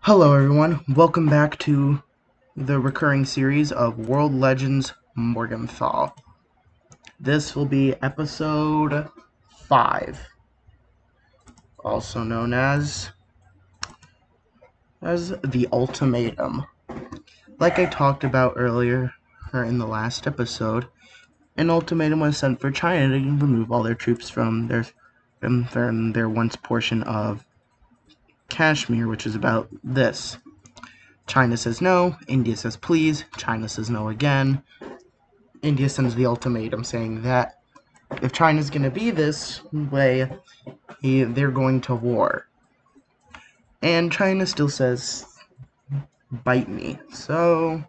Hello everyone, welcome back to the recurring series of World Legends Morgenthau. This will be episode 5, also known as the Ultimatum. Like I talked about earlier, or in the last episode, an ultimatum was sent for China to remove all their troops from their once portion of Kashmir, which is about this. China says no, India says please, China says no again. India sends the ultimatum saying that if China's going to be this way, they're going to war. And China still says, bite me. So,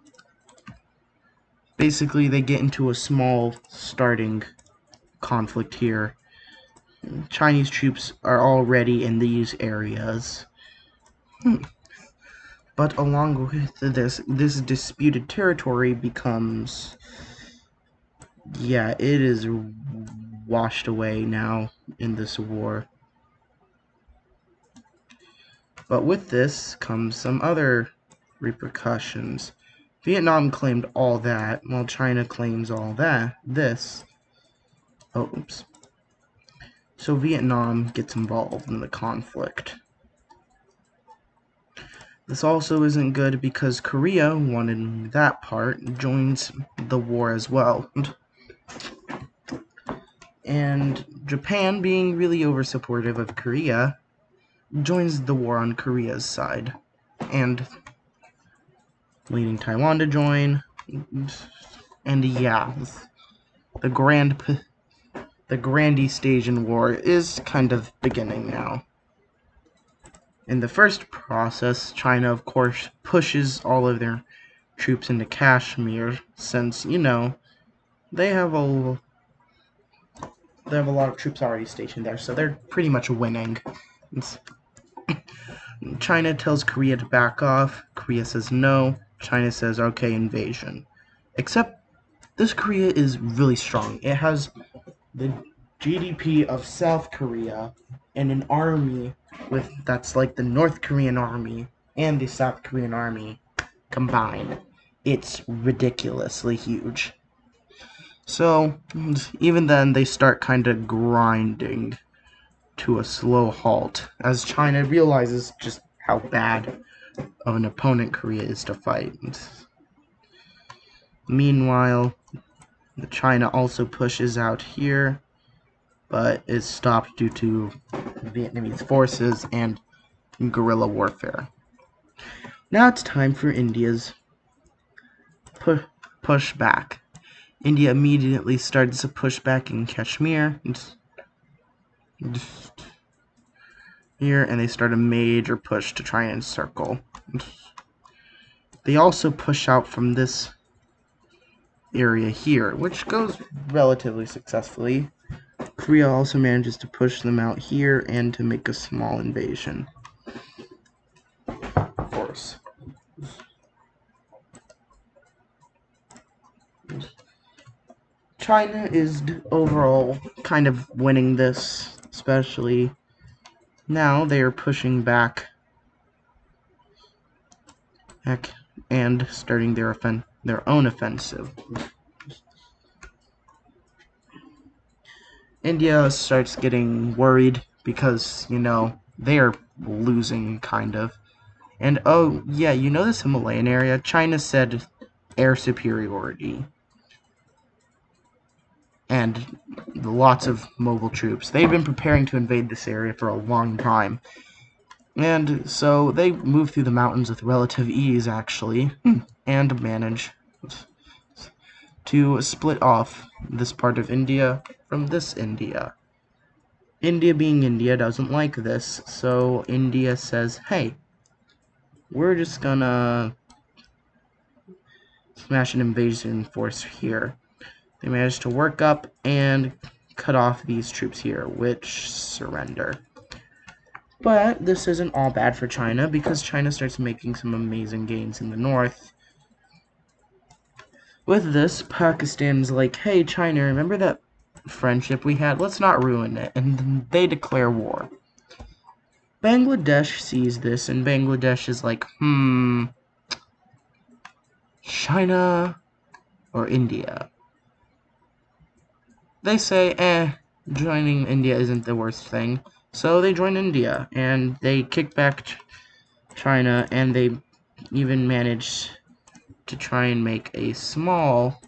basically they get into a small starting conflict here. Chinese troops are already in these areas. But along with this disputed territory becomes, it is washed away now in this war. But with this comes some other repercussions. Vietnam claimed all that, while China claims all this. Oh, oops. So Vietnam gets involved in the conflict. This also isn't good because Korea, wanting that part, joins the war as well. And Japan, being really over-supportive of Korea, joins the war on Korea's side, and leading Taiwan to join, and the Grand East Asian War is kind of beginning now. In the first process, China, of course, pushes all of their troops into Kashmir, since, they have a lot of troops already stationed there, so they're pretty much winning. China tells Korea to back off. Korea says no. China says, okay, invasion. Except this Korea is really strong. It has the GDP of South Korea and an army that's like the North Korean army and the South Korean army combined. It's ridiculously huge. So, even then, they start kind of grinding to a slow halt as China realizes just how bad of an opponent Korea is to fight. Meanwhile, China also pushes out here, but is stopped due to Vietnamese forces and guerrilla warfare. Now it's time for India's push back. India immediately starts to push back in Kashmir. Here, and they start a major push to try and encircle. They also push out from this area here, which goes relatively successfully. Korea also manages to push them out here and to make a small invasion. Of course. China is overall kind of winning this, especially now they are pushing back and starting their own offensive. India starts getting worried because, they are losing, kind of. And, oh, yeah, this Himalayan area? China said air superiority. And lots of mobile troops. They've been preparing to invade this area for a long time. And so they move through the mountains with relative ease, actually, and manage to split off this part of India from this India. India, being India, doesn't like this, so India says, hey, we're just gonna smash an invasion force here. They managed to work up and cut off these troops here, which surrender. But this isn't all bad for China, because China starts making some amazing gains in the north. With this, Pakistan's like, hey, China, remember that friendship we had? Let's not ruin it. And they declare war. Bangladesh sees this, and Bangladesh is like, China or India? They say, joining India isn't the worst thing. So they join India, and they kick back China, and they even manage to try and make a small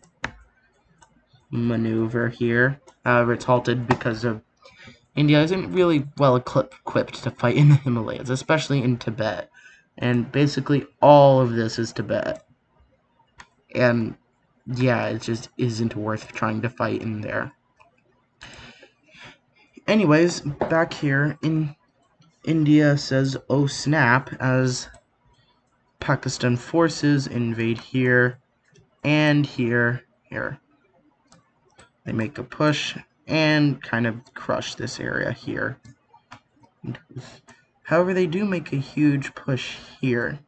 maneuver here. However, it's halted because of India isn't really well equipped to fight in the Himalayas, especially in Tibet. And basically all of this is Tibet. And yeah, it just isn't worth trying to fight in there. Anyways, back here in India says, oh snap, as Pakistan forces invade here and here. They make a push and kind of crush this area here. However, they do make a huge push here.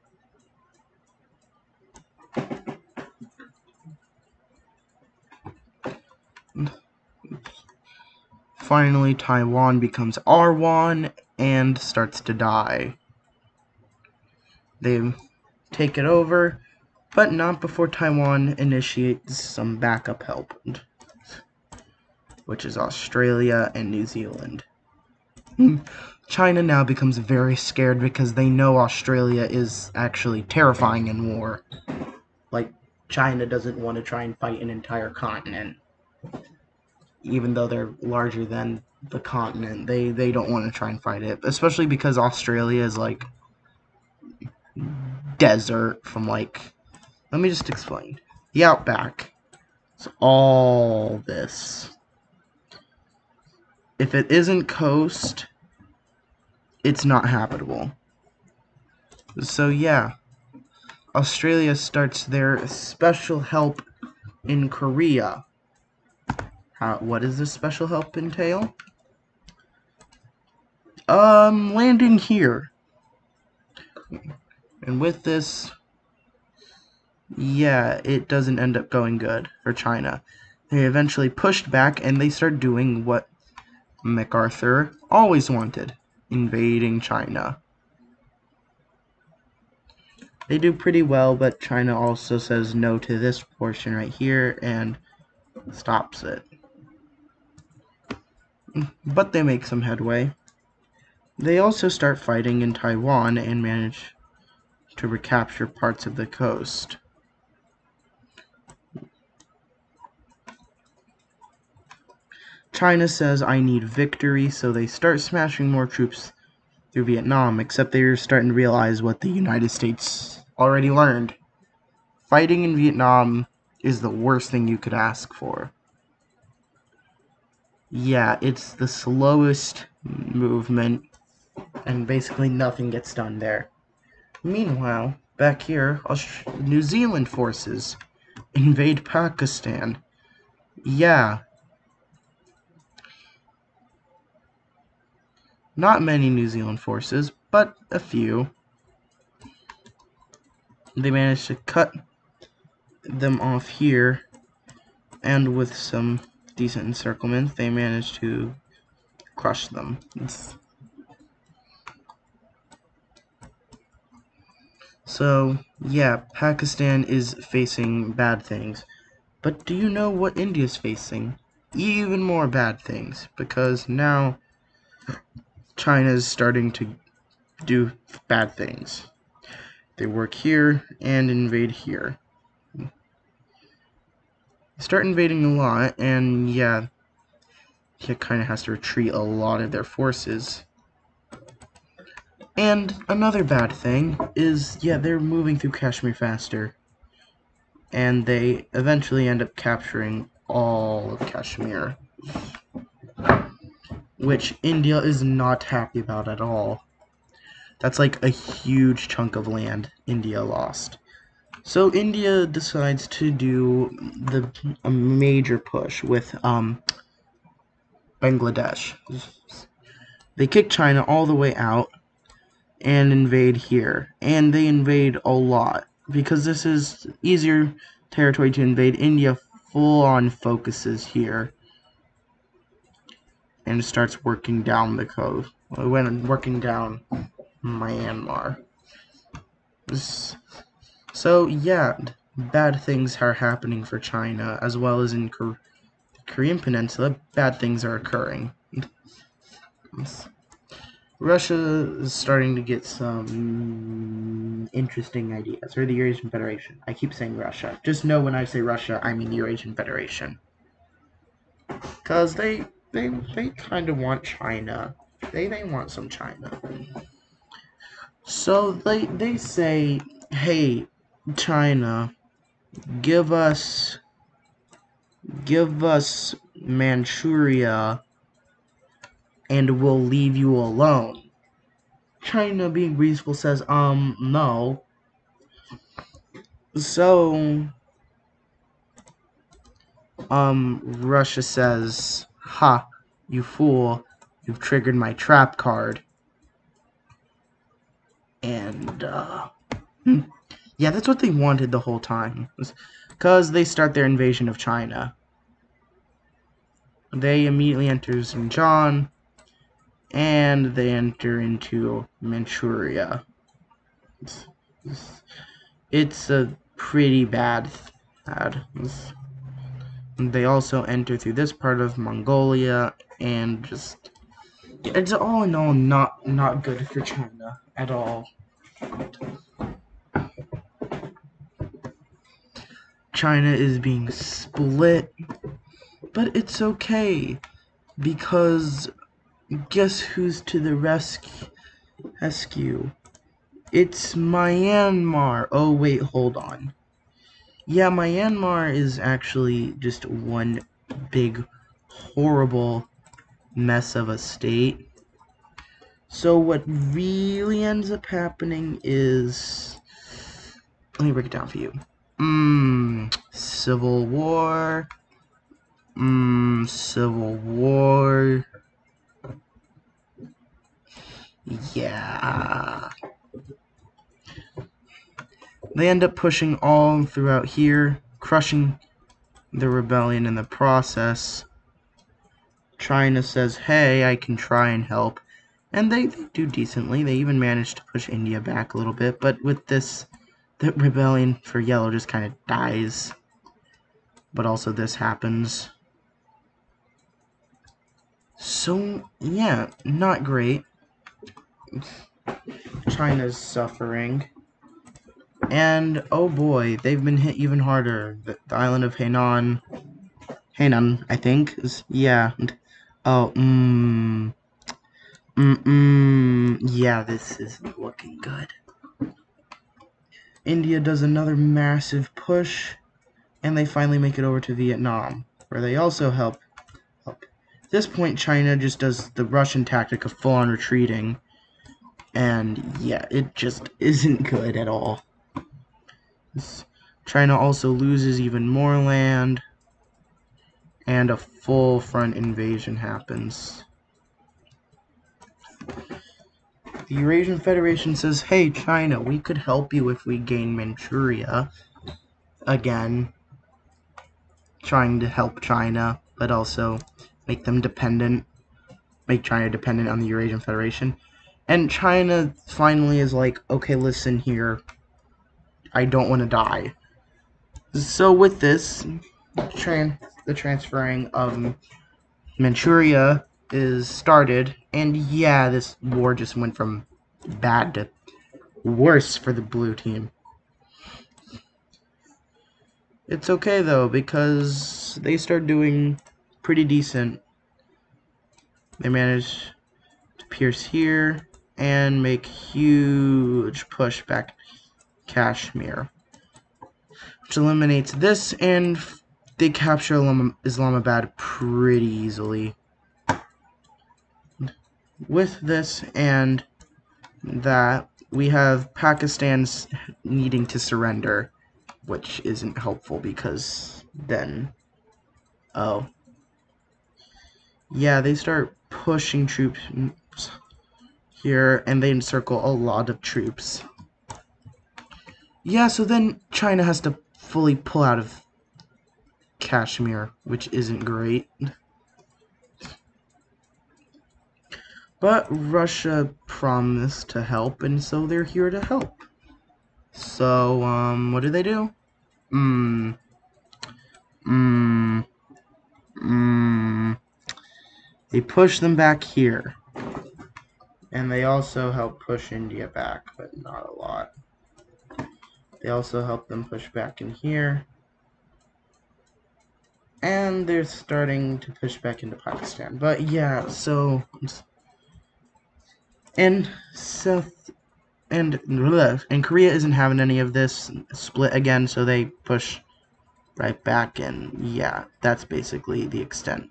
Finally, Taiwan becomes R1 and starts to die. They take it over, but not before Taiwan initiates some backup help, which is Australia and New Zealand. China now becomes very scared because they know Australia is actually terrifying in war. Like, China doesn't want to try and fight an entire continent. Even though they're larger than the continent, they don't want to try and fight it. Especially because Australia is, like, desert from, like... Let me just explain. The outback. It's all this. If it isn't coast, it's not habitable. So, yeah. Australia starts their special help in Korea. What does this special help entail? Landing here. And with this, yeah, it doesn't end up going good for China. They eventually pushed back, and they start doing what MacArthur always wanted, invading China. They do pretty well, but China also says no to this portion right here and stops it. But they make some headway. They also start fighting in Taiwan and manage to recapture parts of the coast. China says, I need victory, so they start smashing more troops through Vietnam, except they're starting to realize what the United States already learned. Fighting in Vietnam is the worst thing you could ask for. Yeah, it's the slowest movement, and basically nothing gets done there. Meanwhile, back here, New Zealand forces invade Pakistan. Yeah. Not many New Zealand forces, but a few. They managed to cut them off here, and with some decent encirclement, they managed to crush them. So, yeah, Pakistan is facing bad things. But do you know what India's facing? Even more bad things, because now China's starting to do bad things. They work here and invade here. Start invading a lot, and yeah, he kind of has to retreat a lot of their forces. And another bad thing is, yeah, they're moving through Kashmir faster. And they eventually end up capturing all of Kashmir, which India is not happy about at all. That's like a huge chunk of land India lost. So India decides to do a major push with Bangladesh. They kick China all the way out and invade here. And they invade a lot, because this is easier territory to invade. India full-on focuses here and starts working down the coast. We went working down Myanmar. So yeah, bad things are happening for China, as well as in the Korean Peninsula, bad things are occurring. Russia is starting to get some interesting ideas, or the Eurasian Federation. I keep saying Russia. Just know when I say Russia, I mean the Eurasian Federation. Because they kind of want China. They want some China. So they say, hey, China, give us Manchuria and we'll leave you alone. China, being reasonable, says, no. So, Russia says, ha, you fool, you've triggered my trap card. And, yeah, that's what they wanted the whole time. Because they start their invasion of China. They immediately enter Xinjiang, and they enter into Manchuria. It's a pretty bad. They also enter through this part of Mongolia, and just it's all in all not good for China at all. China is being split, but it's okay because guess who's to the rescue? It's Myanmar. Oh wait, hold on. Yeah, Myanmar is actually just one big, horrible mess of a state. So what really ends up happening is... Let me break it down for you. Civil War. Civil War. Yeah. They end up pushing all throughout here, crushing the rebellion in the process. China says, hey, I can try and help. And they do decently. They even managed to push India back a little bit. But with this, the rebellion for Yellow just kind of dies. But also this happens. So, yeah, not great. China's suffering. And, oh boy, they've been hit even harder. The island of Hainan, I think, is, yeah. Oh, yeah, this isn't looking good. India does another massive push, and they finally make it over to Vietnam, where they also help. At this point, China just does the Russian tactic of full-on retreating, and yeah, it just isn't good at all. China also loses even more land, and a full front invasion happens. The Eurasian Federation says, hey, China, we could help you if we gain Manchuria. Again, trying to help China, but also make them dependent, make China dependent on the Eurasian Federation. And China finally is like, okay, listen here, I don't want to die. So with this, the transferring of Manchuria is started, and yeah, this war just went from bad to worse for the blue team. It's okay though, because they start doing pretty decent. They managed to pierce here and make huge push back Kashmir, which eliminates this, and they capture Islamabad pretty easily. With this and that, we have Pakistan's needing to surrender, which isn't helpful because then, oh, yeah, they start pushing troops here, and they encircle a lot of troops. Yeah, so then China has to fully pull out of Kashmir, which isn't great. But Russia promised to help, and so they're here to help. So, what do? Mm, mm, They push them back here. And they also help push India back, but not a lot. They also help them push back in here. And they're starting to push back into Pakistan. But yeah, so... And and Korea isn't having any of this split again, so they push right back, and yeah, that's basically the extent.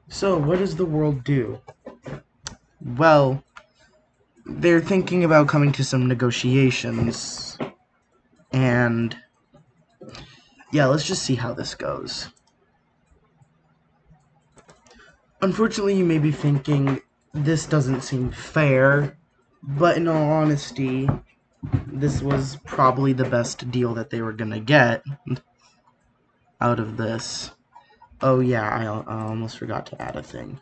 So, what does the world do? Well, they're thinking about coming to some negotiations, and yeah, let's just see how this goes. Unfortunately, you may be thinking, this doesn't seem fair, but in all honesty, this was probably the best deal that they were gonna get out of this. Oh yeah, I almost forgot to add a thing.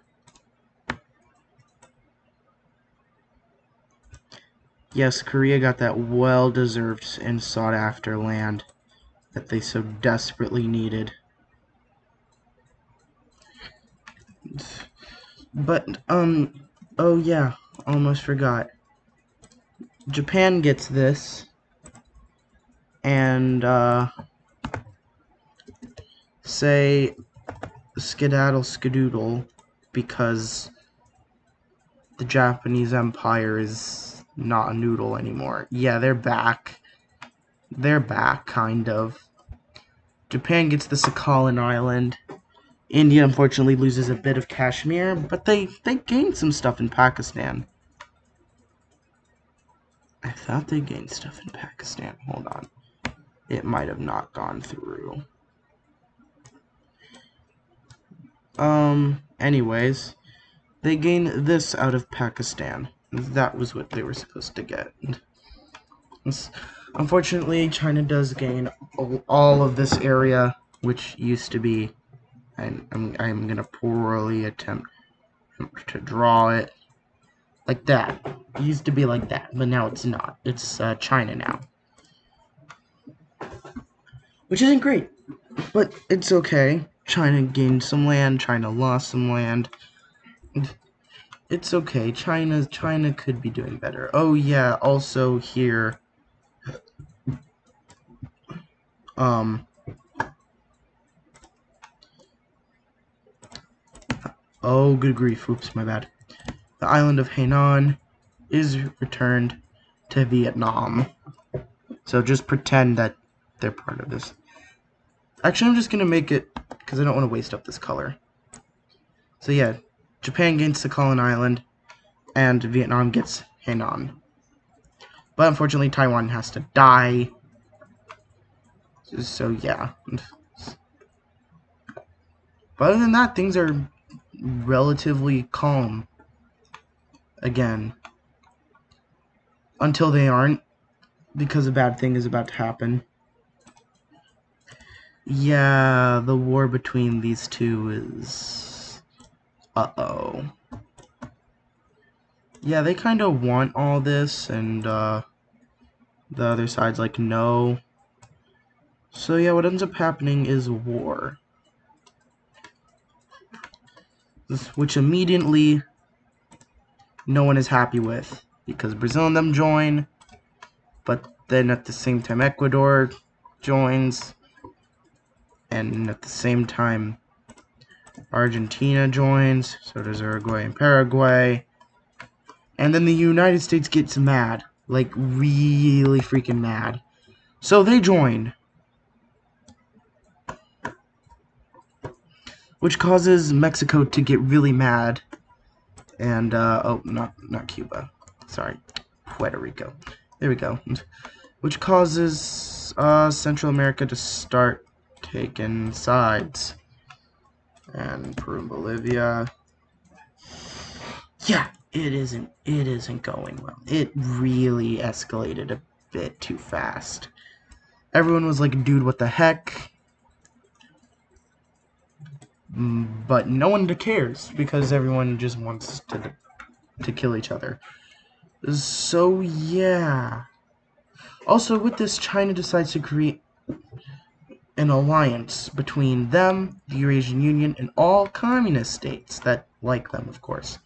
Yes, Korea got that well-deserved and sought-after land that they so desperately needed. But, oh yeah, almost forgot. Japan gets this, and, say, skedaddle skedoodle, because the Japanese Empire is not a noodle anymore. Yeah, they're back. They're back, kind of. Japan gets the Sakhalin Island. India, unfortunately, loses a bit of Kashmir, but they gained some stuff in Pakistan. I thought they gained stuff in Pakistan. Hold on. It might have not gone through. Anyways, they gained this out of Pakistan. That was what they were supposed to get. Unfortunately, China does gain all of this area, which used to be... I'm gonna poorly attempt to draw it. Like that. It used to be like that, but now it's not. It's China now. Which isn't great, but it's okay. China gained some land, China lost some land. It's okay. China could be doing better. Oh yeah, also here oh good grief, oops, my bad. The island of Hainan is returned to Vietnam. So just pretend that they're part of this. Actually, I'm just gonna make it because I don't want to waste up this color. So yeah, Japan gains Sakhalin Island, and Vietnam gets Hainan. But unfortunately, Taiwan has to die. So yeah. But other than that, things are relatively calm. Again. Until they aren't, because a bad thing is about to happen. Yeah, the war between these two is... Uh-oh. Yeah, they kind of want all this, and the other side's like, no. So yeah, what ends up happening is war. Which immediately no one is happy with, because Brazil and them join, but then at the same time Ecuador joins, and at the same time Argentina joins, so does Uruguay and Paraguay, and then the United States gets mad, like really freaking mad, so they join, which causes Mexico to get really mad, and oh, not Cuba, sorry, Puerto Rico, there we go, which causes Central America to start taking sides. And Peru and Bolivia. Yeah, it isn't going well. It really escalated a bit too fast. Everyone was like, dude, what the heck? but no one cares because everyone just wants to kill each other. So yeah. Also, with this, China decides to create an alliance between them, the Eurasian Union, and all communist states that like them, of course.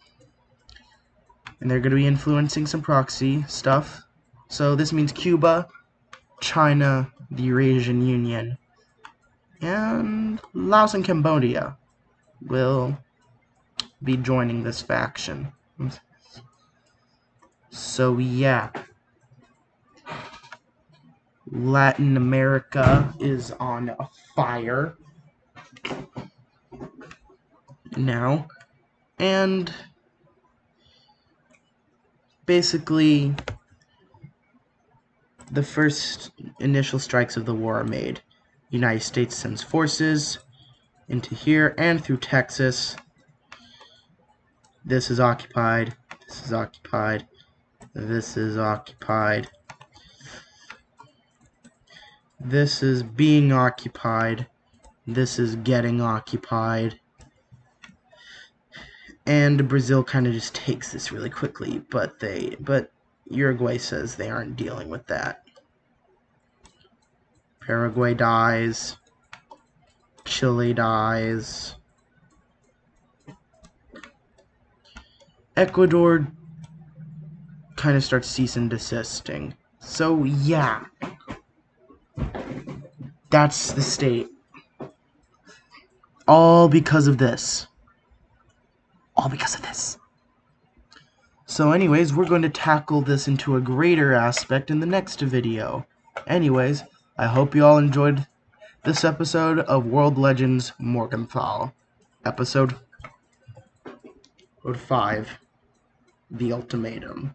And they're going to be influencing some proxy stuff. So this means Cuba, China, the Eurasian Union, and Laos and Cambodia will be joining this faction. So yeah. Latin America is on fire now. And basically, the first initial strikes of the war are made. The United States sends forces into here and through Texas. This is occupied. This is occupied. This is occupied. This is being occupied. This is getting occupied. And Brazil kind of just takes this really quickly, but Uruguay says they aren't dealing with that. Paraguay dies. Chile dies. Ecuador kind of starts cease and desisting. So yeah. That's the state. All because of this. All because of this. So anyways, we're going to tackle this into a greater aspect in the next video. Anyways, I hope you all enjoyed this episode of World Legends Morgenthau. Episode 5, The Ultimatum.